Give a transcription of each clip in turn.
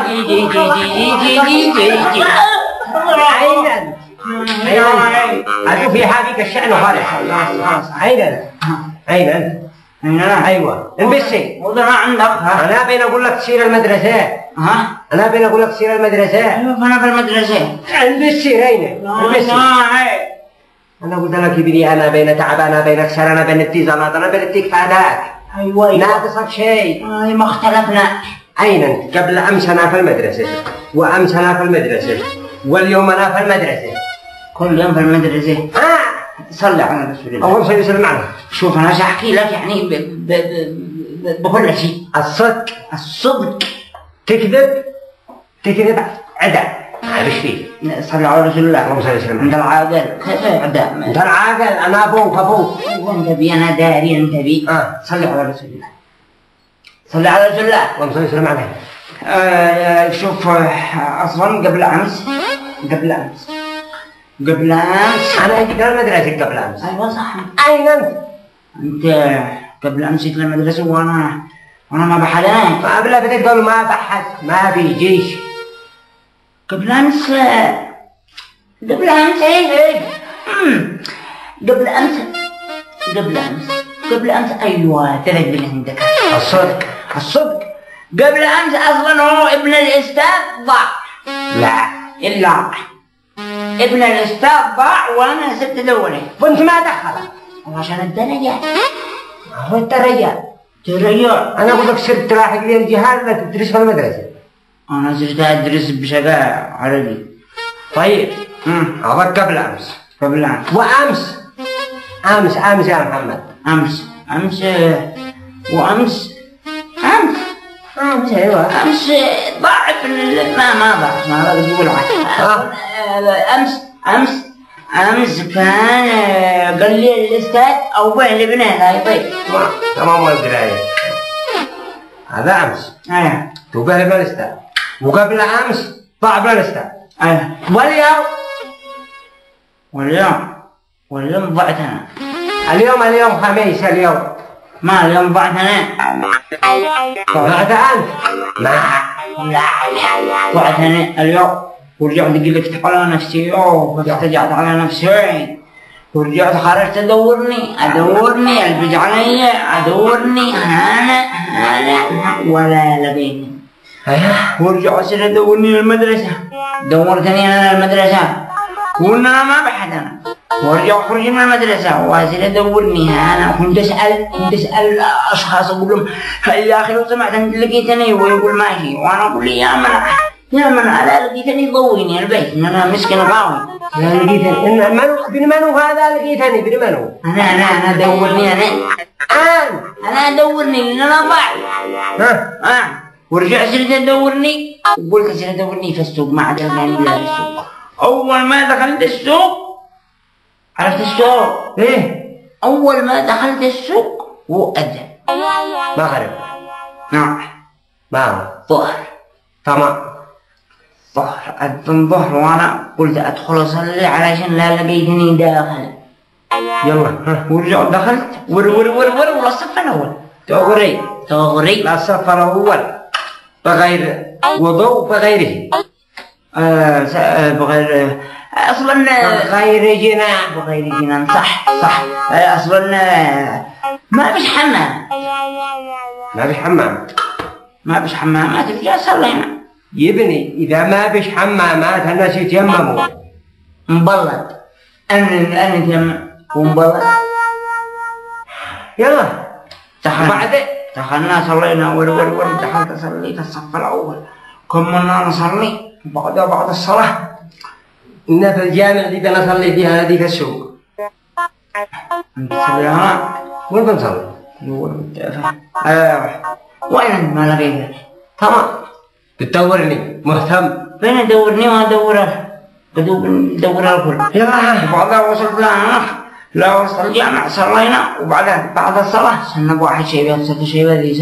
جي عينا أشوف في هذيك الشأن خالص عينا أيوة انبسي وضعها عندك. أنا بين أقول لك تسير المدرسة. أنا بين أقول لك تسير المدرسة. أيوة أنا في المدرسة. انبسي عينا انبسي. أنا قلت لك ابني أنا بين تعب أنا بين أكسر أنا بين التيزانات أنا بين التكفادات. أيوة ناقصك شيء. ما اختلفنا. عينا قبل أمس أنا في المدرسة وأمس أنا في المدرسة واليوم أنا في المدرسة. كل يوم في المدرسة. صلي على رسول الله. اللهم صل وسلم عليه. شوف أنا سأحكي لك يعني بكل شيء. الصدق تكذب عدا. ايش فيه؟ صلي على رسول الله. اللهم صل وسلم. انت العاقل كيف عدا؟ انت العاقل انا ابوك. وانت بي انا داري انت بي. صلي على رسول الله. صلي على رسول الله. اللهم صل وسلم عليه. شوف اصلا قبل امس انا جيت المدرسه قبل امس. ايوه صح. اين انت قبل امس جيت المدرسه وانا ما بحدانك. قبل بدك تقول ما بحد ما بيجيش. قبل امس ايه قبل امس ايوه تلك من عندك. الصدق قبل امس اصلا هو ابن الاستاذ ضاع. لا ابن الاستاذ ضاع وانا سبت ادوره. وانت ما دخلك عشان الدرجات. هو الدرجات انا اقول لك صرت لاحق لي الجهاز لا تدرس في المدرسه. انا صرت ادرس بشقاء عربي. طيب هذا قبل امس وامس يا محمد. امس ايوه امس ضاع ما ضاع ما اقدر اقول امس كان قال لي الاستاذ او بيع لي بنيه. طيب تمام والدرايه هذا امس. تبيع لي بالاستاذ وقبل امس ضاع بالاستاذ. واليوم ضعت انا. اليوم خميس. ما اليوم ضعت انا. ضعت انت؟ لا ضعت انا اليوم. ورجعت قلت على نفسي ورجعت على نفسي ورجعت خرجت ادورني البج علي ادورني انا ولا لقيتني. ورجعت اصير ادورني للمدرسه. دورتني انا للمدرسه وانا ما بحد انا. ورجع خرج من المدرسه واصير ادورني انا. كنت اسال اشخاص اقول لهم يا اخي لو سمحت انت لقيتني ويقول ماشي وانا اقول لي يا من على لقيتني ضويني البيت ان انا مسكين غاوي. لا لقيتني بن منو هذا لقيتني بن منو؟ انا دورني انا ادورني لان انا ضاع. ورجع صرت ادورني وقلت صرت ادورني في السوق ما عاد لقاني الا في السوق. اول ما دخلت السوق عرفت السوق ايه؟ اول ما دخلت السوق وأذن مغرب. نعم ظهر. تمام أذن ظهر وانا قلت ادخل اصلي علشان لا لقيتني داخل. يلا ورجعت دخلت ولا الصف الاول تغري لا الصف الاول بغير وضوء بغيره. بغير اصلا بغير جنان. صح اصلا ما فيش حمامات رجع صلينا. يبني اذا ما فيش حمامات الناس يتيمموا. مبلط انا يتيمم ومبلط. يلا دخلنا صلينا دخلت صليت الصف الاول كملنا نصلي بعد الصلاه. إن في الجامع ذيك نصلي فيها هذيك السوق. أنت تصلي هنا؟ وين بنصلي؟ وين ما لقيتك؟ تمام بتدورني مهتم. فين ادورني ما ادوره؟ بدور الكل. يلا بعدها وصلت لهنا لا وصل الجامع صلينا وبعدها بعد الصلاة سنب واحد شيبة ست شيبة ذي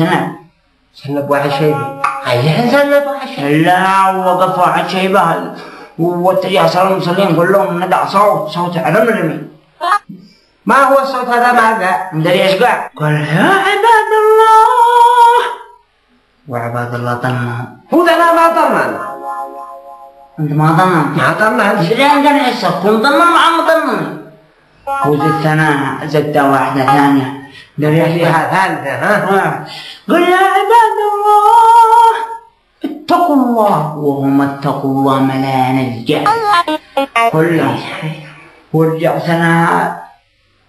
سنب واحد شيبة. أيها سنب واحد شيبة. لا وقف واحد شيبة واتجاه صلاة المصلين كلهم ندع صوت رمرمي. ما هو الصوت هذا ماذا؟ مدري ايش قال؟ قال يا عباد الله وعباد الله طنن. هو ده أنا ما طنن. أنت ما طنن؟ ما طنن. إيش اللي عندنا هسه؟ كم طنن مع مطنن؟ وزدت أنا زدت واحدة ثانية. دريت فيها ثالثة ها؟ قل يا عباد الله اتقوا الله وهم اتقوا الله ملا نلجأ. كله ورجع سنة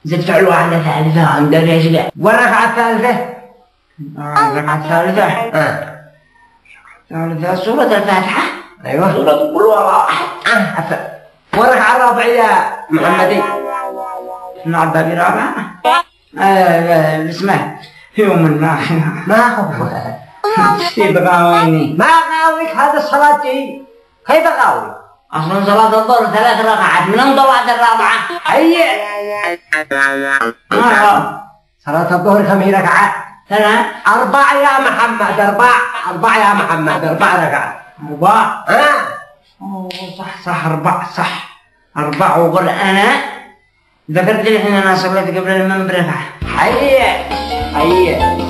زدت فعل واحدة ثالثة عند الرجل. والركعة الثالثة؟ الركعة الثالثة ثالثة سورة الفاتحة. أيوة سورة قل هو الله أحد. والركعة الرابعة يا محمدي؟ نعم بابي رابع. اسمه يوم الناحية. ما هو بغاويني. ما غاويك هذا الصلاة دي. كيف غاوي؟ أصلا صلاة الظهر 3 ركعات من طلعت الرابعة. هيا صلاة الظهر كم هي ركعات؟ 3 4 يا محمد. 4 يا محمد. 4 ركعات. 4 صح 4 صح 4 وقل أنا ذكرت لي إن أنا صليت قبل المنبر ركعة. هيا